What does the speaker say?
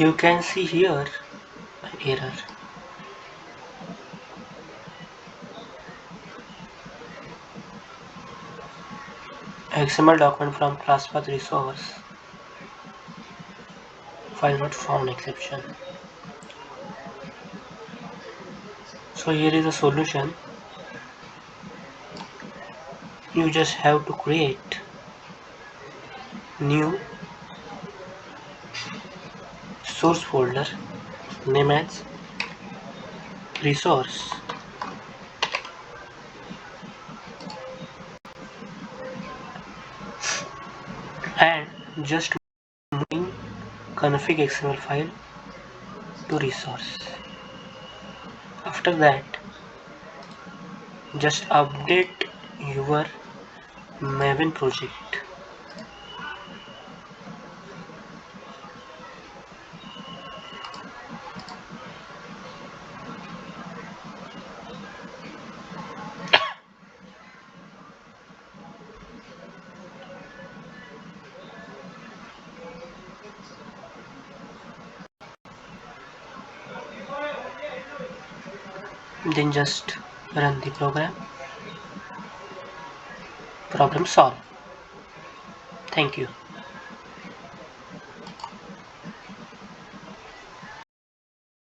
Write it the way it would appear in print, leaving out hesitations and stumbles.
You can see here an error. XML document from ClassPath resource file not found exception. So here is a solution. You just have to create new source folder name as resource and just moving config XML file to resource. After that, just update your Maven project. Then just run the program. Problem solved. Thank you.